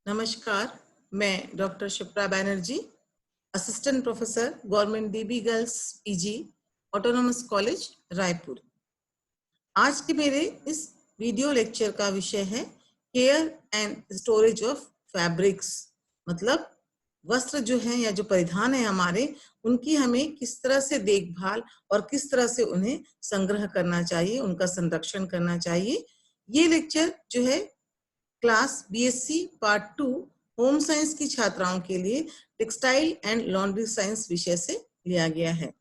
नमस्कार, मैं doctor Shipra Banerjee, assistant professor government dB girls PG autonomous college Raipur. आज के मेरे इस वीडियो लेक्चर का विषय है care and storage of fabrics. मतलब वस्त्र जो हैं या जो परिधान है हमारे, उनकी हमें किस तरह से देखभाल और किस तरह से उन्हें संग्रह करना चाहिए, उनका संरक्षण करना चाहिए। ये लेक्चर जो है class BSc part 2 home science की छात्राओं के लिए टेक्सटाइल एंड लॉन्ड्री साइंस विषय से लिया गया है।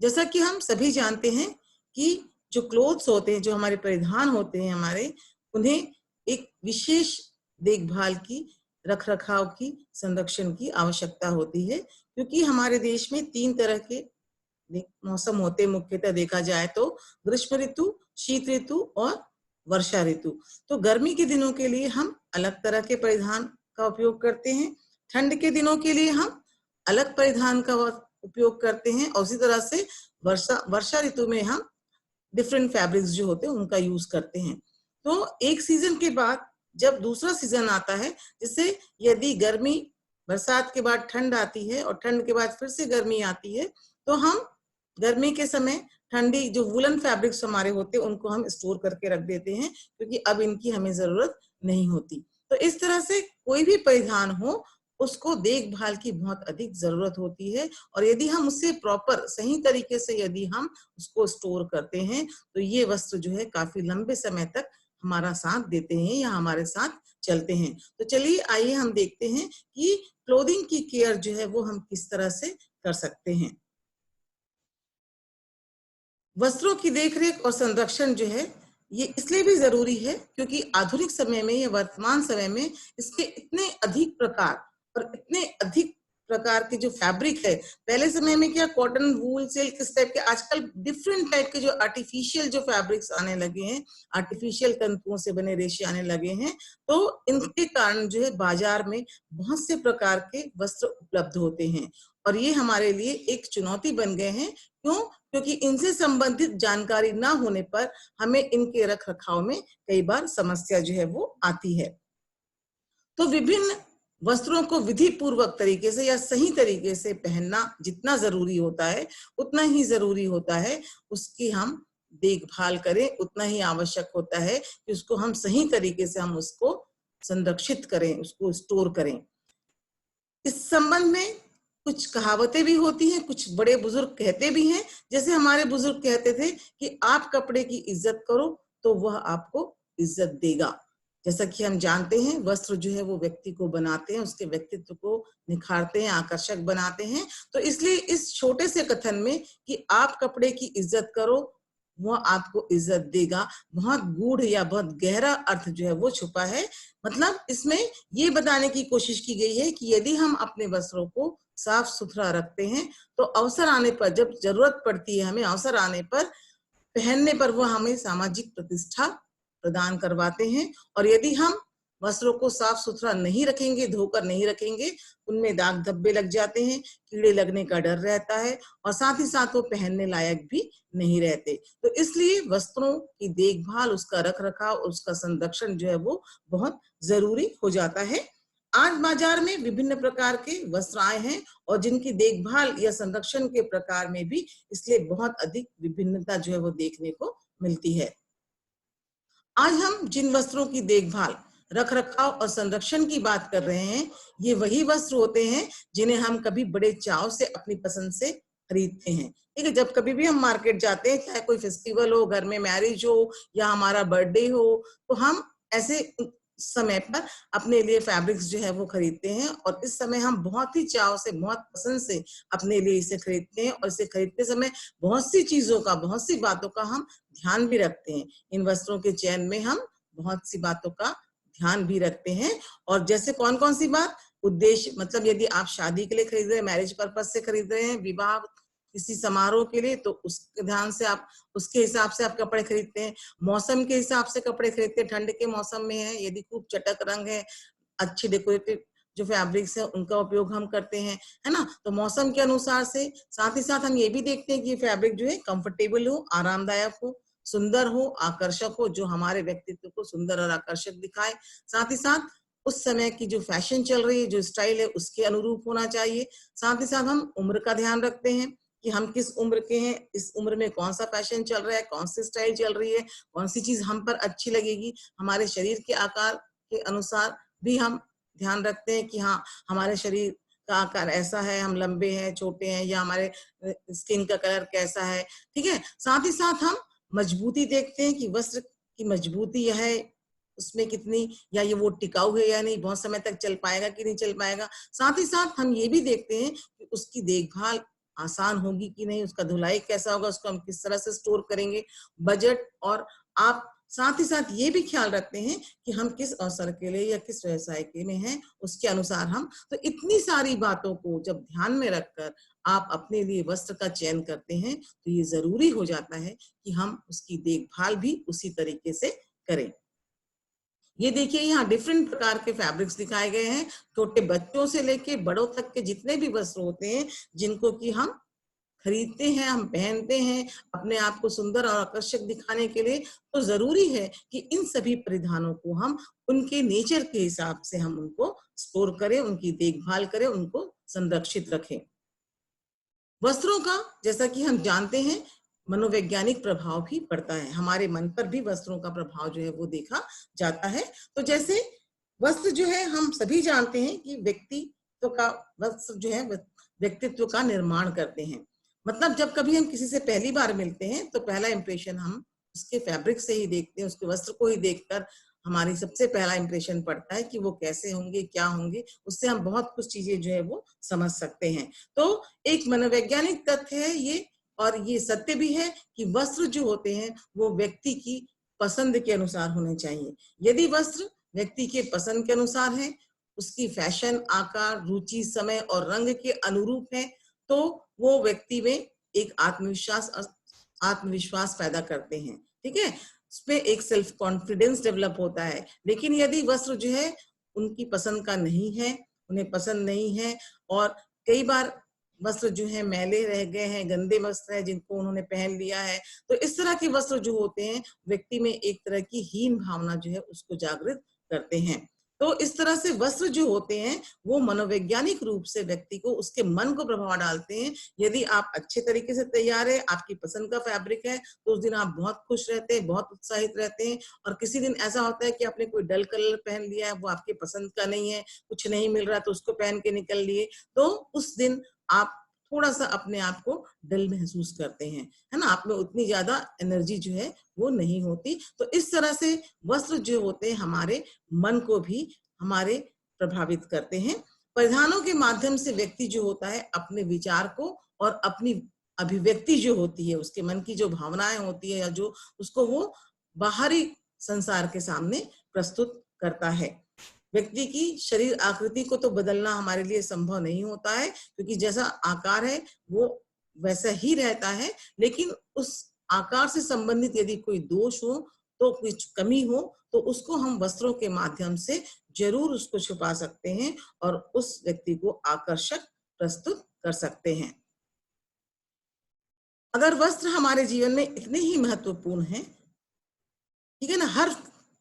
जैसा कि हम सभी जानते हैं कि जो क्लोथ्स होते हैं, जो हमारे परिधान होते हैं हमारे, उन्हें एक विशेष देखभाल की, रख रखाव की, संरक्षण की आवश्यकता होती है, क्योंकि हमारे देश में 3 तरह के मौसम होते हैं। मुख्यतः देखा जाए तो ग्रीष्म ऋतु, शीत ऋतु और वर्षा ऋतु। तो गर्मी के दिनों के लिए हम अलग तरह के परिधान का उपयोग करते हैं, ठंड के दिनों के लिए हम अलग परिधान का उपयोग करते हैं, और उसी तरह से वर्षा ऋतु में हम डिफरेंट फैब्रिक्स जो होते हैं उनका यूज करते हैं। तो एक सीजन के बाद जब दूसरा सीजन आता है, जैसे यदि गर्मी, बरसात के बाद ठंड आती है और ठंड के बाद फिर से गर्मी आती है, तो हम गर्मी के समय ठंडी जो वुलन फैब्रिक्स हमारे होते हैं उनको हम स्टोर करके रख देते हैं, क्योंकि अब इनकी हमें जरूरत नहीं होती। तो इस तरह से कोई भी परिधान हो, उसको देखभाल की बहुत अधिक जरूरत होती है, और यदि हम उससे प्रॉपर सही तरीके से यदि हम उसको स्टोर करते हैं, तो ये वस्त्र जो है काफी लंबे समय तक हमारा साथ देते हैं या हमारे साथ चलते हैं। तो चलिए आइए हम देखते हैं कि क्लोथिंग की केयर जो है वो हम किस तरह से कर सकते हैं। वस्त्रों की देखरेख और संरक्षण जो है ये इसलिए भी जरूरी है क्योंकि आधुनिक समय में या वर्तमान समय में इसके इतने अधिक प्रकार और इतने अधिक प्रकार के जो फैब्रिक है, पहले समय में क्या कॉटन, वूल, सिल्क, इस टाइप के, आजकल डिफरेंट टाइप के जो आर्टिफिशियल जो फैब्रिक्स आने लगे हैं, आर्टिफिशियल तंतुओं से बने रेशे आने लगे हैं। तो इनके कारण जो है बाजार में बहुत से प्रकार के वस्त्र उपलब्ध होते हैं, और ये हमारे लिए एक चुनौती बन गए हैं। क्यों? क्योंकि इनसे संबंधित जानकारी ना होने पर हमें इनके रख रखाव में कई बार समस्या जो है वो आती है। तो विभिन्न वस्त्रों को विधि पूर्वक तरीके से या सही तरीके से पहनना जितना जरूरी होता है, उतना ही जरूरी होता है उसकी हम देखभाल करें, उतना ही आवश्यक होता है कि उसको हम सही तरीके से हम उसको संरक्षित करें, उसको स्टोर करें। इस संबंध में कुछ कहावतें भी होती हैं, कुछ बड़े बुजुर्ग कहते भी हैं। जैसे हमारे बुजुर्ग कहते थे कि आप कपड़े की इज्जत करो तो वह आपको इज्जत देगा। जैसा कि हम जानते हैं, वस्त्र जो है वो व्यक्ति को बनाते हैं, उसके व्यक्तित्व को निखारते हैं, आकर्षक बनाते हैं। तो इसलिए इस छोटे से कथन में कि आप कपड़े की इज्जत करो, वह आपको इज्जत देगा, बहुत गूढ़ या बहुत गहरा अर्थ जो है वो छुपा है। मतलब इसमें ये बताने की कोशिश की गई है कि यदि हम अपने वस्त्रों को साफ सुथरा रखते हैं, तो अवसर आने पर, जब जरूरत पड़ती है हमें, अवसर आने पर पहनने पर वो हमें सामाजिक प्रतिष्ठा प्रदान करवाते हैं। और यदि हम वस्त्रों को साफ सुथरा नहीं रखेंगे, धोकर नहीं रखेंगे, उनमें दाग धब्बे लग जाते हैं, कीड़े लगने का डर रहता है, और साथ ही साथ वो पहनने लायक भी नहीं रहते। तो इसलिए वस्त्रों की देखभाल, उसका रख रखाव, उसका संरक्षण जो है वो बहुत जरूरी हो जाता है। आज बाजार में विभिन्न प्रकार के वस्त्र आए हैं, और जिनकी देखभाल या संरक्षण के प्रकार में भी इसलिए बहुत अधिक विभिन्नता जो है वो देखने को मिलती है। आज हम जिन वस्त्रों की देखभाल, रख रखाव और संरक्षण की बात कर रहे हैं, ये वही वस्त्र होते हैं जिन्हें हम कभी बड़े चाव से अपनी पसंद से खरीदते हैं। ठीक है, जब कभी भी हम मार्केट जाते हैं, चाहे कोई फेस्टिवल हो, घर में मैरिज हो या हमारा बर्थडे हो, तो हम ऐसे समय पर अपने लिए फैब्रिक्स जो है वो खरीदते हैं, और इस समय हम बहुत ही चाव से, बहुत पसंद से अपने लिए इसे खरीदते हैं, और इसे खरीदते समय बहुत सी चीजों का, बहुत सी बातों का हम ध्यान भी रखते हैं। इन वस्त्रों के चयन में हम बहुत सी बातों का ध्यान भी रखते हैं। और जैसे कौन कौन सी बात? उद्देश्य, मतलब यदि आप शादी के लिए खरीद रहे हैं, मैरिज पर्पज से खरीद रहे हैं, विवाह किसी समारोह के लिए, तो उसके ध्यान से आप, उसके हिसाब से आप कपड़े खरीदते हैं। मौसम के हिसाब से कपड़े खरीदते हैं, ठंड के मौसम में है, यदि खूब चटक रंग है, अच्छी डेकोरेटिव जो फैब्रिक्स है उनका उपयोग हम करते हैं, है ना। तो मौसम के अनुसार से, साथ ही साथ हम ये भी देखते हैं कि ये फैब्रिक जो है कंफर्टेबल हो, आरामदायक हो, सुंदर हो, आकर्षक हो, जो हमारे व्यक्तित्व को सुंदर और आकर्षक दिखाए। साथ ही साथ उस समय की जो फैशन चल रही है, जो स्टाइल है, उसके अनुरूप होना चाहिए। साथ ही साथ हम उम्र का ध्यान रखते हैं कि हम किस उम्र के हैं, इस उम्र में कौन सा फैशन चल रहा है, कौन सी स्टाइल चल रही है, कौन सी चीज हम पर अच्छी लगेगी। हमारे शरीर के आकार के अनुसार भी हम ध्यान रखते हैं कि हाँ, हमारे शरीर का आकार ऐसा है, हम लंबे हैं, छोटे हैं, या हमारे स्किन का कलर कैसा है। ठीक है। साथ ही साथ हम मजबूती देखते हैं कि वस्त्र की मजबूती है उसमें कितनी, या ये वो टिकाऊ है या नहीं, बहुत समय तक चल पाएगा कि नहीं चल पाएगा। साथ ही साथ हम ये भी देखते हैं कि उसकी देखभाल आसान होगी कि नहीं, उसका धुलाई कैसा होगा, उसको हम किस तरह से स्टोर करेंगे। बजट और आप साथ ही साथ ये भी ख्याल रखते हैं कि हम किस अवसर के लिए या किस व्यवसाय के में हैं, उसके अनुसार हम, तो इतनी सारी बातों को जब ध्यान में रखकर आप अपने लिए वस्त्र का चयन करते हैं, तो ये जरूरी हो जाता है कि हम उसकी देखभाल भी उसी तरीके से करें। ये देखिए, यहाँ डिफरेंट प्रकार के फैब्रिक्स दिखाए गए हैं, छोटे बच्चों से लेके बड़ों तक के जितने भी वस्त्र होते हैं, जिनको कि हम खरीदते हैं, हम पहनते हैं अपने आप को सुंदर और आकर्षक दिखाने के लिए, तो जरूरी है कि इन सभी परिधानों को हम उनके नेचर के हिसाब से हम उनको स्टोर करें, उनकी देखभाल करें, उनको संरक्षित रखें। वस्त्रों का, जैसा कि हम जानते हैं, मनोवैज्ञानिक प्रभाव भी पड़ता है, हमारे मन पर भी वस्त्रों का प्रभाव जो है वो देखा जाता है। तो जैसे वस्त्र जो है, हम सभी जानते हैं कि व्यक्तित्व का, वस्त्र जो है व्यक्तित्व का निर्माण करते हैं। मतलब जब कभी हम किसी से पहली बार मिलते हैं, तो पहला इंप्रेशन हम उसके फैब्रिक से ही देखते हैं, उसके वस्त्र को ही देखकर हमारी सबसे पहला इंप्रेशन पड़ता है कि वो कैसे होंगे, क्या होंगे। उससे हम बहुत कुछ चीजें जो है वो समझ सकते हैं। तो एक मनोवैज्ञानिक तथ्य है ये, और ये सत्य भी है कि वस्त्र जो होते हैं वो व्यक्ति की पसंद के अनुसार होने चाहिए। यदि वस्त्र व्यक्ति के पसंद के अनुसार है, उसकी फैशन, आकार, रुचि, समय और रंग के अनुरूप है, तो वो व्यक्ति में एक आत्मविश्वास पैदा करते हैं। ठीक है। उसमें एक सेल्फ कॉन्फिडेंस डेवलप होता है। लेकिन यदि वस्त्र जो है उनकी पसंद का नहीं है, उन्हें पसंद नहीं है, और कई बार वस्त्र जो है मैले रह गए हैं, गंदे वस्त्र है जिनको उन्होंने पहन लिया है, तो इस तरह के वस्त्र जो होते हैं, व्यक्ति में एक तरह की हीन भावना जो है उसको जागृत करते हैं। तो इस तरह से वस्त्र जो होते हैं वो मनोवैज्ञानिक रूप से व्यक्ति को, उसके मन को प्रभाव डालते हैं। यदि आप अच्छे तरीके से तैयार है, आपकी पसंद का फैब्रिक है, तो उस दिन आप बहुत खुश रहते हैं, बहुत उत्साहित रहते हैं। और किसी दिन ऐसा होता है कि आपने कोई डल कलर पहन लिया है, वो आपके पसंद का नहीं है, कुछ नहीं मिल रहा तो उसको पहन के निकल लिए, तो उस दिन आप थोड़ा सा अपने आप को डल महसूस करते हैं, है ना, आप में उतनी ज्यादा एनर्जी जो है वो नहीं होती। तो इस तरह से वस्त्र जो होते हैं हमारे मन को भी हमारे प्रभावित करते हैं। परिधानों के माध्यम से व्यक्ति जो होता है अपने विचार को और अपनी अभिव्यक्ति जो होती है, उसके मन की जो भावनाएं होती है, या जो उसको वो बाहरी संसार के सामने प्रस्तुत करता है। व्यक्ति की शरीर आकृति को तो बदलना हमारे लिए संभव नहीं होता है, क्योंकि जैसा आकार है वो वैसा ही रहता है। लेकिन उस आकार से संबंधित यदि कोई दोष हो, तो कुछ कमी हो, तो उसको हम वस्त्रों के माध्यम से जरूर उसको छुपा सकते हैं और उस व्यक्ति को आकर्षक प्रस्तुत कर सकते हैं। अगर वस्त्र हमारे जीवन में इतने ही महत्वपूर्ण हैं, ठीक है ना, हर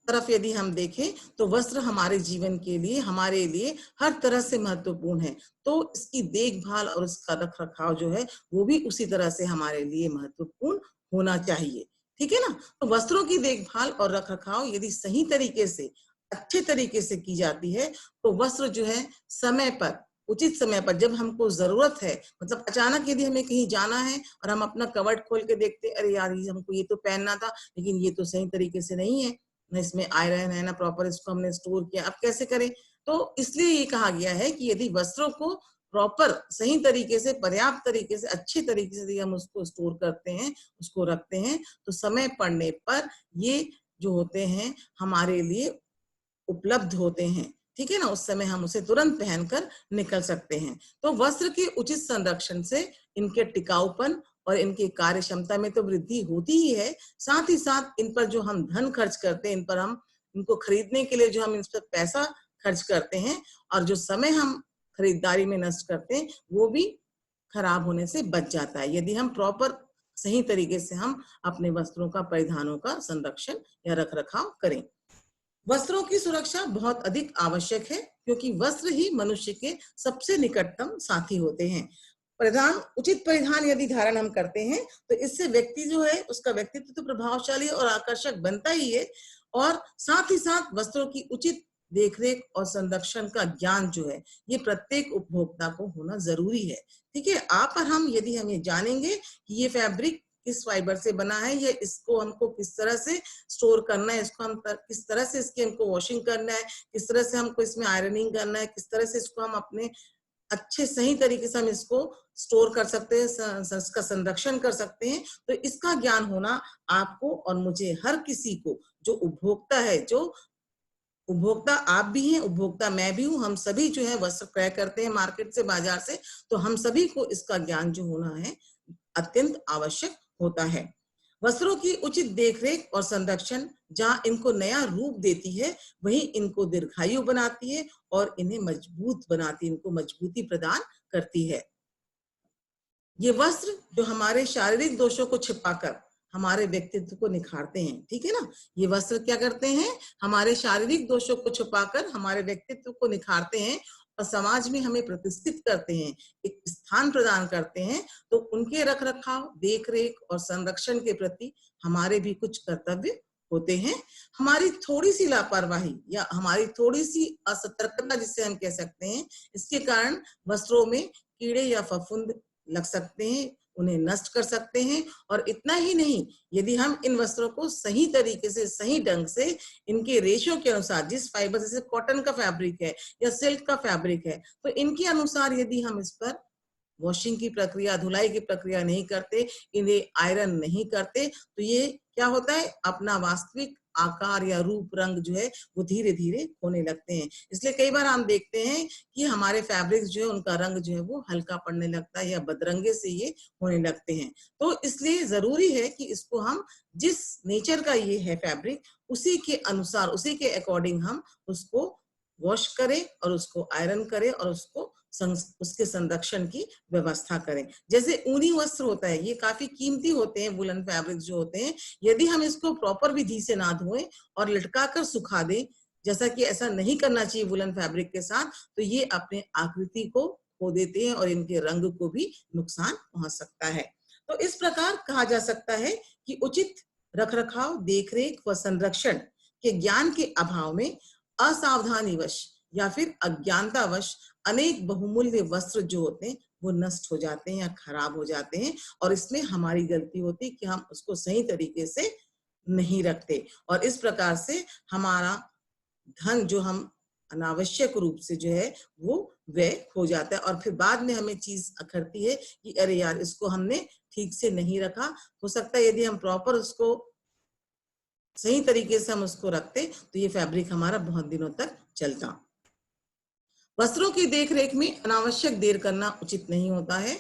तरफ यदि हम देखें तो वस्त्र हमारे जीवन के लिए, हमारे लिए हर तरह से महत्वपूर्ण है, तो इसकी देखभाल और उसका रख रखाव जो है वो भी उसी तरह से हमारे लिए महत्वपूर्ण होना चाहिए। ठीक है ना। तो वस्त्रों की देखभाल और रख रखाव यदि सही तरीके से, अच्छे तरीके से की जाती है, तो वस्त्र जो है समय पर, उचित समय पर, जब हमको जरूरत है, मतलब अचानक यदि हमें कहीं जाना है और हम अपना कवर्ड खोल के देखते, अरे यार ये हमको ये तो पहनना था, लेकिन ये तो सही तरीके से नहीं है ना, इसमें आयरन है ना, प्रॉपर इसको हमने स्टोर किया, अब कैसे करें। तो इसलिए ये कहा गया है कि यदि वस्त्रों को प्रॉपर, सही तरीके से, पर्याप्त तरीके से, अच्छे तरीके से यदि हम उसको स्टोर करते हैं, उसको रखते हैं, तो समय पड़ने पर ये जो होते हैं हमारे लिए उपलब्ध होते हैं। ठीक है ना, उस समय हम उसे तुरंत पहनकर निकल सकते हैं। तो वस्त्र के उचित संरक्षण से इनके टिकाऊपन और इनकी कार्य क्षमता में तो वृद्धि होती ही है, साथ ही साथ इन पर जो हम धन खर्च करते हैं, इन पर हम, इनको खरीदने के लिए जो हम इन पर पैसा खर्च करते हैं, और जो समय हम खरीदारी में नष्ट करते हैं, वो भी खराब होने से बच जाता है, यदि हम प्रॉपर, सही तरीके से हम अपने वस्त्रों का, परिधानों का संरक्षण या रख रखाव करें। वस्त्रों की सुरक्षा बहुत अधिक आवश्यक है क्योंकि वस्त्र ही मनुष्य के सबसे निकटतम साथी होते हैं। उचित परिधान यदि धारण हम करते हैं तो इससे व्यक्ति जो है उसका व्यक्तित्व तो प्रभावशाली और आकर्षक बनता ही है, और साथ ही साथ वस्त्रों की उचित देखरेख और संरक्षण का ज्ञान जो है ये प्रत्येक उपभोक्ता को होना जरूरी है। ठीक है, आप और हम यदि हम ये जानेंगे कि ये फैब्रिक किस फाइबर से बना है, ये इसको हमको किस तरह से स्टोर करना है, इसको हम किस तरह से इसकी हमको वॉशिंग करना है, किस तरह से हमको इसमें आयरनिंग करना है, किस तरह से इसको हम अपने अच्छे सही तरीके से हम इसको स्टोर कर सकते हैं, इसका संरक्षण कर सकते हैं, तो इसका ज्ञान होना आपको और मुझे, हर किसी को जो उपभोक्ता है, जो उपभोक्ता आप भी हैं, उपभोक्ता मैं भी हूं, हम सभी जो है वस्त्र क्रय करते हैं मार्केट से, बाजार से, तो हम सभी को इसका ज्ञान जो होना है अत्यंत आवश्यक होता है। वस्त्रों की उचित देखरेख और संरक्षण जहां इनको नया रूप देती है, वहीं इनको दीर्घायु बनाती है और इन्हें मजबूत बनाती है, इनको मजबूती प्रदान करती है। ये वस्त्र जो हमारे शारीरिक दोषों को छिपाकर हमारे व्यक्तित्व को निखारते हैं, ठीक है ना, ये वस्त्र क्या करते हैं, हमारे शारीरिक दोषों को छुपाकर हमारे व्यक्तित्व को निखारते हैं और समाज में हमें प्रतिष्ठित करते हैं, एक स्थान प्रदान करते हैं। तो उनके रख रखाव, देख रेख और संरक्षण के प्रति हमारे भी कुछ कर्तव्य होते हैं। हमारी थोड़ी सी लापरवाही या हमारी थोड़ी सी असतर्कता जिसे हम कह सकते हैं, इसके कारण वस्त्रों में कीड़े या फफूंद लग सकते हैं, उन्हें नष्ट कर सकते हैं। और इतना ही नहीं, यदि हम इन वस्त्रों को सही तरीके से, सही ढंग से, इनके रेशो के अनुसार, जिस फाइबर, जैसे कॉटन का फैब्रिक है या सिल्क का फैब्रिक है, तो इनके अनुसार यदि हम इस पर वॉशिंग की प्रक्रिया, धुलाई की प्रक्रिया नहीं करते, इन्हें आयरन नहीं करते, तो ये क्या होता है, अपना वास्तविक आकार या रूप रंग जो है वो धीरे धीरे खोने लगते हैं। इसलिए कई बार हम देखते हैं कि हमारे फैब्रिक्स जो है उनका रंग जो है वो हल्का पड़ने लगता है या बदरंगे से ये होने लगते हैं। तो इसलिए जरूरी है कि इसको हम, जिस नेचर का ये है फैब्रिक, उसी के अनुसार, उसी के अकॉर्डिंग हम उसको वॉश करें और उसको आयरन करें और उसके संरक्षण की व्यवस्था करें। जैसे ऊनी वस्त्र होता है, ये काफी कीमती होते हैं, वुलन फैब्रिक जो होते हैं, यदि हम इसको प्रॉपर विधि से ना धोएं और लटका कर सुखा दें, जैसा कि ऐसा नहीं करना चाहिए वुलन फैब्रिक के साथ, तो ये अपने आकृति को खो देते हैं और इनके रंग को भी नुकसान पहुंच सकता है। तो इस प्रकार कहा जा सकता है कि उचित रखरखाव, देखरेख व संरक्षण के ज्ञान के अभाव में असावधानीवश या फिर अज्ञानतावश अनेक बहुमूल्य वस्त्र जो होते हैं वो नष्ट हो जाते हैं या खराब हो जाते हैं, और इसमें हमारी गलती होती है कि हम उसको सही तरीके से नहीं रखते, और इस प्रकार से हमारा धन जो हम अनावश्यक रूप से जो है वो व्यय हो जाता है, और फिर बाद में हमें चीज अखरती है कि अरे यार, इसको हमने ठीक से नहीं रखा। हो सकता है यदि हम प्रॉपर उसको सही तरीके से हम उसको रखते तो ये फैब्रिक हमारा बहुत दिनों तक चलता। वस्त्रों की देखरेख में अनावश्यक देर करना उचित नहीं होता है।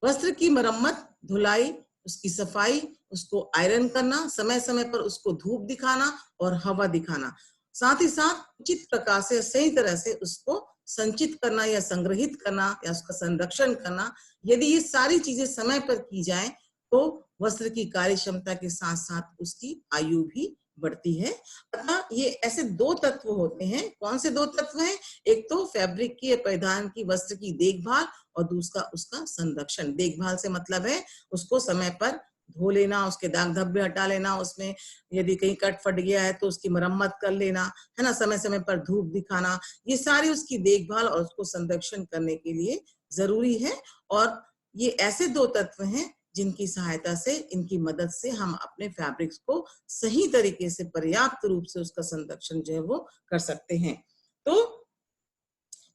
वस्त्र की मरम्मत, धुलाई, उसकी सफाई, उसको आयरन करना, समय समय पर उसको धूप दिखाना और हवा दिखाना, साथ ही साथ उचित प्रकार से सही तरह से उसको संचित करना या संग्रहित करना या उसका संरक्षण करना, यदि ये सारी चीजें समय पर की जाए तो वस्त्र की कार्य क्षमता के साथ साथ उसकी आयु भी बढ़ती है। अतः ये ऐसे दो तत्व होते हैं। कौन से दो तत्व हैं? एक तो फैब्रिक की, परिधान की, वस्त्र की देखभाल, और दूसरा उसका संरक्षण। देखभाल से मतलब है उसको समय पर धो लेना, उसके दाग धब्बे हटा लेना, उसमें यदि कहीं कट फट गया है तो उसकी मरम्मत कर लेना, है ना, समय समय पर धूप दिखाना, ये सारी उसकी देखभाल और उसको संरक्षण करने के लिए जरूरी है। और ये ऐसे दो तत्व हैं जिनकी सहायता से, इनकी मदद से हम अपने फैब्रिक्स को सही तरीके से, पर्याप्त रूप से उसका संरक्षण जो है वो कर सकते हैं। तो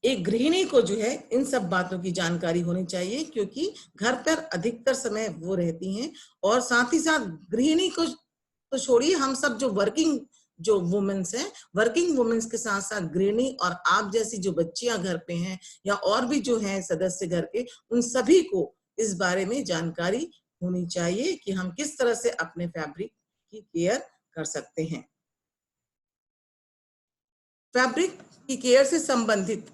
एक गृहिणी को जो है इन सब बातों की जानकारी होनी चाहिए, क्योंकि घर पर अधिकतर समय वो रहती हैं, और साथ ही साथ गृहिणी को तो छोड़िए, हम सब जो वर्किंग जो वुमेन्स हैं, वर्किंग वुमेन्स के साथ साथ गृहिणी और आप जैसी जो बच्चियां घर पे हैं या और भी जो हैं सदस्य घर के, उन सभी को इस बारे में जानकारी होनी चाहिए कि हम किस तरह से अपने फैब्रिक की केयर कर सकते हैं। फैब्रिक की केयर से संबंधित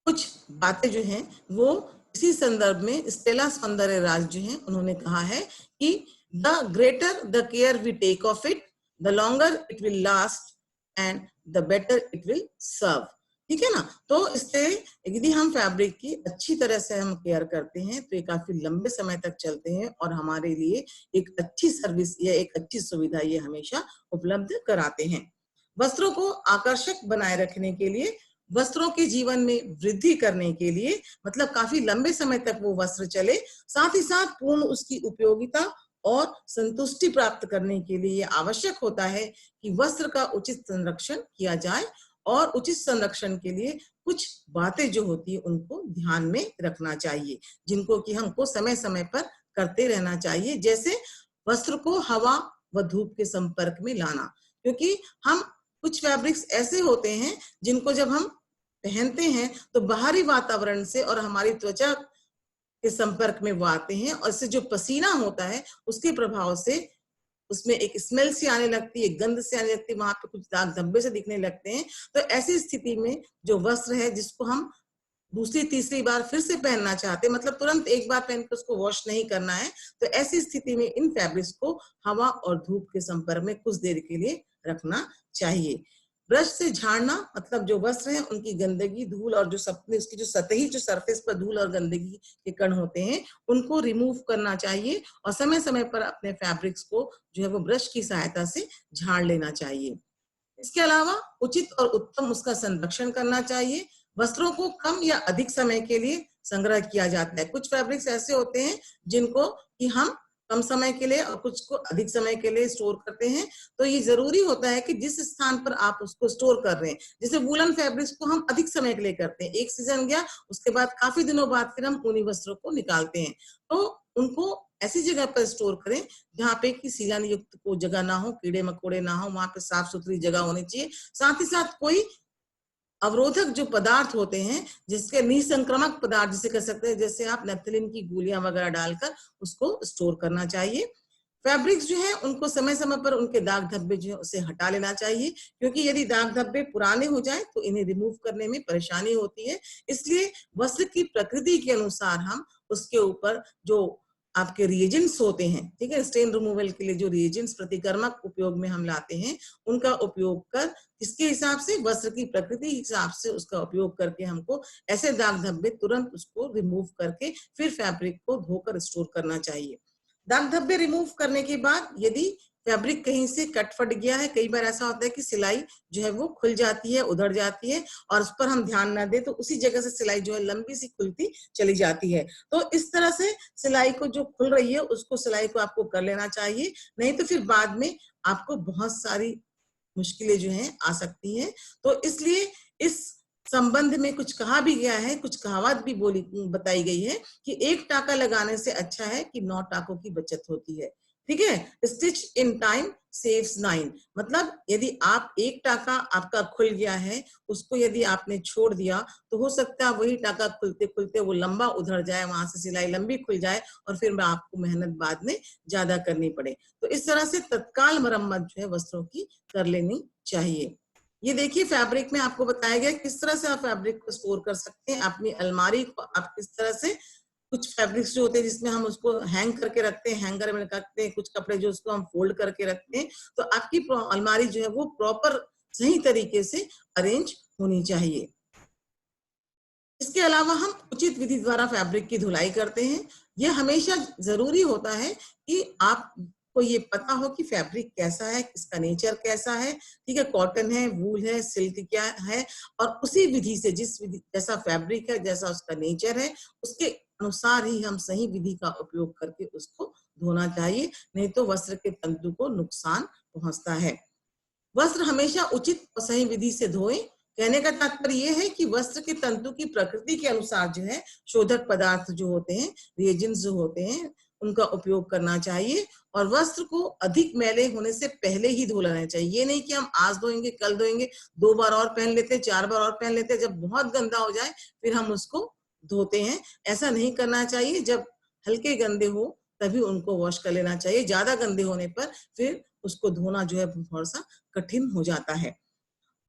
कुछ बातें जो हैं वो इसी संदर्भ में स्टेला सौंदर्यराज जो हैं उन्होंने कहा है कि the greater the care we take of it, the longer it will last and the better it will serve. ठीक है ना। तो इससे यदि हम फैब्रिक की अच्छी तरह से हम केयर करते हैं तो ये काफी लंबे समय तक चलते हैं और हमारे लिए एक अच्छी सर्विस या एक अच्छी सुविधा ये हमेशा उपलब्ध कराते हैं। वस्त्रों को आकर्षक बनाए रखने के लिए, वस्त्रों के जीवन में वृद्धि करने के लिए, मतलब काफी लंबे समय तक वो वस्त्र चले, साथ ही साथ पूर्ण उसकी उपयोगिता और संतुष्टि प्राप्त करने के लिए आवश्यक होता है कि वस्त्र का उचित संरक्षण किया जाए और उचित संरक्षण के लिए कुछ बातें जो होती है उनको ध्यान में रखना चाहिए, जिनको कि हमको समय समय पर करते रहना चाहिए। जैसे वस्त्र को हवा व धूप के संपर्क में लाना, क्योंकि हम कुछ फैब्रिक्स ऐसे होते हैं जिनको जब हम पहनते हैं तो बाहरी वातावरण से और हमारी त्वचा के संपर्क में वो आते हैं और इससे जो पसीना होता है उसके प्रभाव से उसमें एक स्मेल सी आने लगती है, गंध से आने लगती है, वहां पे कुछ दाग धब्बे से दिखने लगते हैं। तो ऐसी स्थिति में जो वस्त्र है जिसको हम दूसरी तीसरी बार फिर से पहनना चाहते हैं, मतलब तुरंत एक बार पहन के उसको वॉश नहीं करना है, तो ऐसी स्थिति में इन फैब्रिक्स को हवा और धूप के संपर्क में कुछ देर के लिए रखना चाहिए। ब्रश से झाड़ना, मतलब जो वस्त्र है उनकी गंदगी, धूल और जो उसकी जो सतही जो सरफेस पर धूल और गंदगी के कण होते हैं उनको रिमूव करना चाहिए और समय समय पर अपने फैब्रिक्स को जो है वो ब्रश की सहायता से झाड़ लेना चाहिए। इसके अलावा उचित और उत्तम उसका संरक्षण करना चाहिए। वस्त्रों को कम या अधिक समय के लिए संग्रह किया जाता है। कुछ फैब्रिक्स ऐसे होते हैं जिनको कि हम कम समय के लिए और कुछ को अधिक समय के लिए स्टोर करते हैं। तो ये जरूरी होता है कि जिस स्थान पर आप उसको स्टोर कर रहे हैं, जैसे वूलन फैब्रिक्स को हम अधिक समय के लिए करते हैं, एक सीजन गया उसके बाद काफी दिनों बाद फिर हम ऊनी वस्त्रों को निकालते हैं, तो उनको ऐसी जगह पर स्टोर करें जहाँ पे कि सीलन युक्त को जगह ना हो, कीड़े मकोड़े ना हो, वहां पे साफ सुथरी जगह होनी चाहिए। साथ ही साथ कोई अवरोधक जो पदार्थ होते हैं, जिसके निसंक्रामक पदार्थ जिसे कह सकते हैं, जैसे आप नेफ्थलीन की गोलियां वगैरह डालकर उसको स्टोर करना चाहिए। फैब्रिक्स जो है उनको समय समय पर उनके दाग धब्बे जो है उसे हटा लेना चाहिए, क्योंकि यदि दाग धब्बे पुराने हो जाए तो इन्हें रिमूव करने में परेशानी होती है। इसलिए वस्त्र की प्रकृति के अनुसार हम उसके ऊपर जो आपके रिएजेंट्स होते हैं, ठीक है, स्टेन रिमूवल के लिए जो रिएजेंट्स प्रतिकर्मक उपयोग में हम लाते हैं उनका उपयोग कर, इसके हिसाब से वस्त्र की प्रकृति हिसाब से उसका उपयोग करके हमको ऐसे दाग धब्बे तुरंत उसको रिमूव करके फिर फैब्रिक को धोकर स्टोर करना चाहिए। दाग धब्बे रिमूव करने के बाद यदि फैब्रिक कहीं से कट फट गया है, कई बार ऐसा होता है कि सिलाई जो है वो खुल जाती है, उधड़ जाती है और उस पर हम ध्यान ना दें तो उसी जगह से सिलाई जो है लंबी सी खुलती चली जाती है। तो इस तरह से सिलाई को जो खुल रही है उसको सिलाई को आपको कर लेना चाहिए, नहीं तो फिर बाद में आपको बहुत सारी मुश्किलें जो हैं आ सकती हैं। तो इसलिए इस संबंध में कुछ कहा भी गया है, कुछ कहावत भी बताई गई है कि एक टाका लगाने से अच्छा है कि 9 टाकों की बचत होती है। ठीक है, स्टिच इन टाइम सेव्स 9, मतलब यदि आप एक टाका आपका खुल गया है, उसको यदि आपने छोड़ दिया तो हो सकता है वही टाका खुलते खुलते वो लंबा उधड़ जाए, वहां से सिलाई लंबी खुल जाए और फिर आपको मेहनत बाद में ज्यादा करनी पड़े। तो इस तरह से तत्काल मरम्मत जो है वस्त्रों की कर लेनी चाहिए। ये देखिए फैब्रिक में आपको बताया गया किस तरह से आप फैब्रिक को स्टोर कर सकते हैं। अपनी अलमारी को आप किस तरह से, कुछ फैब्रिक्स जो होते हैं जिसमें हम उसको हैंग करके रखते हैं, हैंगर में रखते हैं, कुछ कपड़े जो उसको हम फोल्ड करके रखते हैं, तो आपकी अलमारी जो है वो प्रॉपर सही तरीके से अरेंज होनी चाहिए। इसके अलावा हम उचित विधि द्वारा फैब्रिक की धुलाई करते हैं। यह हमेशा जरूरी होता है कि आपको ये पता हो कि फैब्रिक कैसा है, इसका नेचर कैसा है, ठीक है, कॉटन है, वूल है, सिल्क क्या है, और उसी विधि से, जिस विधि जैसा फैब्रिक है, जैसा उसका नेचर है, उसके अनुसार ही हम सही विधि का उपयोग करके उसको धोना चाहिए, नहीं तो वस्त्र के तंतु को नुकसान पहुंचता है। वस्त्र हमेशा उचित और सही विधि से धोएं। कहने का तात्पर्य यह है कि वस्त्र के तंतु की प्रकृति के अनुसार जो है शोधक पदार्थ जो होते हैं, रिएजेंट्स जो होते हैं, उनका उपयोग करना चाहिए और वस्त्र को अधिक मैले होने से पहले ही धो लेना चाहिए। ये नहीं कि हम आज धोएंगे, कल धोएंगे, 2 बार और पहन लेते हैं, 4 बार और पहन लेते हैं, जब बहुत गंदा हो जाए फिर हम उसको धोते हैं। ऐसा नहीं करना चाहिए। जब हल्के गंदे हो तभी उनको वॉश कर लेना चाहिए। ज्यादा गंदे होने पर फिर उसको धोना जो है थोड़ा सा कठिन हो जाता है।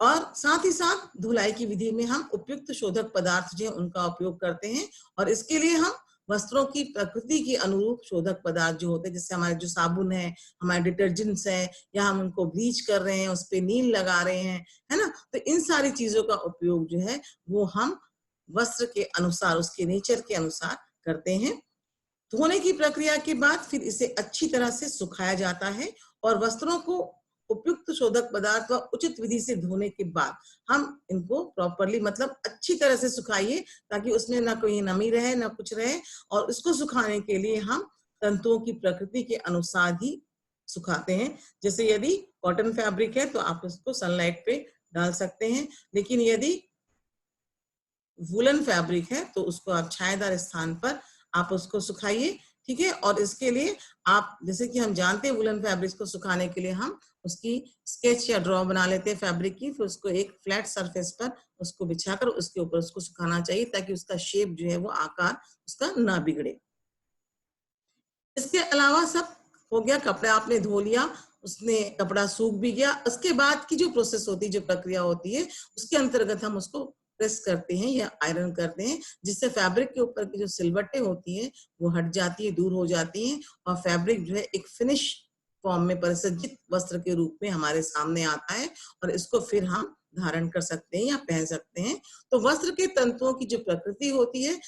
और साथ ही साथ धुलाई की विधि में हम उपयुक्त शोधक पदार्थ जो है उनका उपयोग करते हैं और इसके लिए हम वस्त्रों की प्रकृति के अनुरूप शोधक पदार्थ जो होते हैं, जैसे हमारे जो साबुन है, हमारे डिटर्जेंट्स है, या हम उनको ब्लीच कर रहे हैं, उस पे नील लगा रहे हैं, है ना? तो इन सारी चीजों का उपयोग जो है वो हम वस्त्र के अनुसार, उसके नेचर के अनुसार करते हैं। धोने की प्रक्रिया के बाद फिर इसे अच्छी तरह से सुखाया जाता है और वस्त्रों को उपयुक्त शोधक पदार्थ व उचित विधि से धोने के बाद हम इनको प्रॉपरली, मतलब अच्छी तरह से सुखाइए ताकि उसमें ना कोई नमी रहे ना कुछ रहे। और इसको सुखाने के लिए हम तंतुओं की प्रकृति के अनुसार ही सुखाते हैं। जैसे यदि कॉटन फैब्रिक है तो आप उसको सनलाइट पे डाल सकते हैं, लेकिन यदि वूलन फैब्रिक है तो उसको आप छायादार स्थान पर आप उसको सुखाइए, ठीक है। और इसके लिए आप, जैसे कि हम जानते हैं वूलन फैब्रिक को सुखाने के लिए हम उसकी स्केच या ड्रॉ बना लेते हैं फैब्रिक की, फिर उसको एक फ्लैट सरफेस पर उसको बिछाकर उसके ऊपर उसको सुखाना चाहिए ताकि उसका शेप जो है वो आकार उसका ना बिगड़े। इसके अलावा सब हो गया, कपड़ा आपने धो लिया, उसने कपड़ा सूख भी गया, उसके बाद की जो प्रोसेस होती है, जो प्रक्रिया होती है, उसके अंतर्गत हम उसको प्रेस करते हैं या आयरन करते हैं, जिससे फैब्रिक के ऊपर की जो सिलवटें होती है वो हट जाती है, दूर हो जाती हैं और फैब्रिक जो है एक फिनिश फॉर्म में परिसज्जित वस्त्र के रूप में हमारे सामने आता है और इसको फिर हम धारण कर सकते हैं या पहन सकते हैं। तो वस्त्र के तंतुओं की जो प्रकृति होती है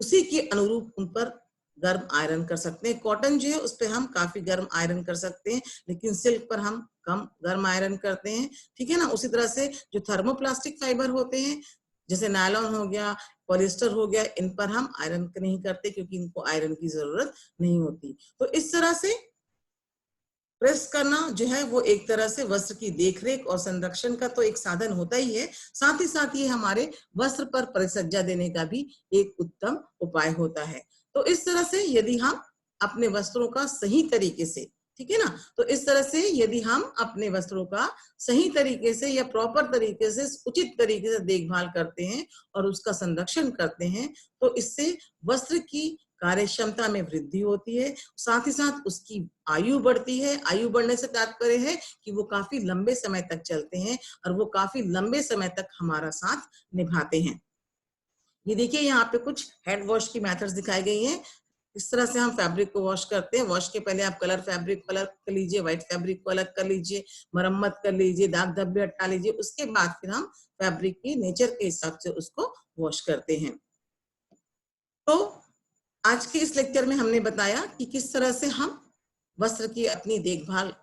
उसी के अनुरूप उन पर गर्म आयरन कर सकते हैं। कॉटन जो है उस पर हम काफी गर्म आयरन कर सकते हैं, लेकिन सिल्क पर हम कम गर्म आयरन करते हैं, ठीक है ना। उसी तरह से जो थर्मोप्लास्टिक फाइबर होते हैं, जैसे नायलॉन हो गया, पॉलिस्टर हो गया, इन पर हम आयरन नहीं करते क्योंकि इनको आयरन की जरूरत नहीं होती। तो इस तरह से प्रेस करना जो है वो एक तरह से वस्त्र की देखरेख और संरक्षण का तो एक साधन होता ही है, साथ ही ये हमारे वस्त्र पर परिसज्जा देने का भी एक उत्तम उपाय होता है। तो इस तरह से यदि हम अपने वस्त्रों का सही तरीके से, ठीक है ना, तो इस तरह से यदि हम अपने वस्त्रों का सही तरीके से या प्रॉपर तरीके से, उचित तरीके से देखभाल करते हैं और उसका संरक्षण करते हैं, तो इससे वस्त्र की कार्य क्षमता में वृद्धि होती है, साथ ही साथ उसकी आयु बढ़ती है। आयु बढ़ने से तात्पर्य है कि वो काफी लंबे समय तक चलते हैं और वो काफी लंबे समय तक हमारा साथ निभाते हैं। ये देखिए यहाँ पे कुछ हैंड वॉश की मेथड्स दिखाई गई हैं। इस तरह से हम फैब्रिक को वॉश करते हैं। वॉश के पहले आप कलर फैब्रिक को अलग कर लीजिए, व्हाइट फैब्रिक को अलग कर लीजिए, मरम्मत कर लीजिए, दाग धब्बे हटा लीजिए। उसके बाद फिर हम फैब्रिक के नेचर के हिसाब से उसको वॉश करते हैं। तो आज के इस लेक्चर में हमने बताया कि किस तरह से हम वस्त्र की अपनी देखभाल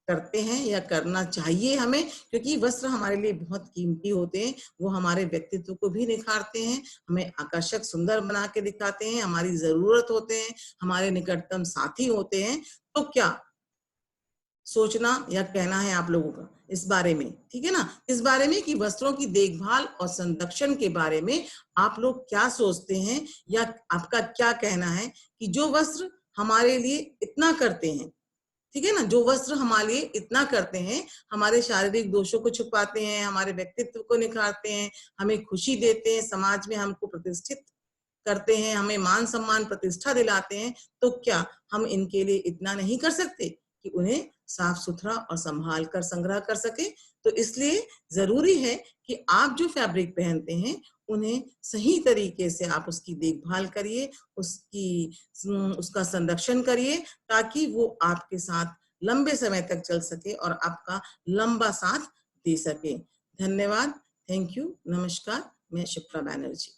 करते हैं या करना चाहिए हमें, क्योंकि वस्त्र हमारे लिए बहुत कीमती होते हैं। वो हमारे व्यक्तित्व को भी निखारते हैं, हमें आकर्षक सुंदर बना के दिखाते हैं, हमारी जरूरत होते हैं, हमारे निकटतम साथी होते हैं। तो क्या सोचना या कहना है आप लोगों का इस बारे में, ठीक है ना, इस बारे में कि वस्त्रों की देखभाल और संरक्षण के बारे में आप लोग क्या सोचते हैं या आपका क्या कहना है कि जो वस्त्र हमारे लिए इतना करते हैं, ठीक है ना, जो वस्त्र हमारे लिए इतना करते हैं, हमारे शारीरिक दोषों को छुपाते हैं, हमारे व्यक्तित्व को निखारते हैं, हमें खुशी देते हैं, समाज में हमको प्रतिष्ठित करते हैं, हमें मान सम्मान प्रतिष्ठा दिलाते हैं, तो क्या हम इनके लिए इतना नहीं कर सकते कि उन्हें साफ सुथरा और संभाल कर संग्रह कर सके। तो इसलिए जरूरी है कि आप जो फैब्रिक पहनते हैं उन्हें सही तरीके से आप उसकी देखभाल करिए, उसका संरक्षण करिए, ताकि वो आपके साथ लंबे समय तक चल सके और आपका लंबा साथ दे सके। धन्यवाद, थैंक यू, नमस्कार। मैं शिप्रा बैनर्जी।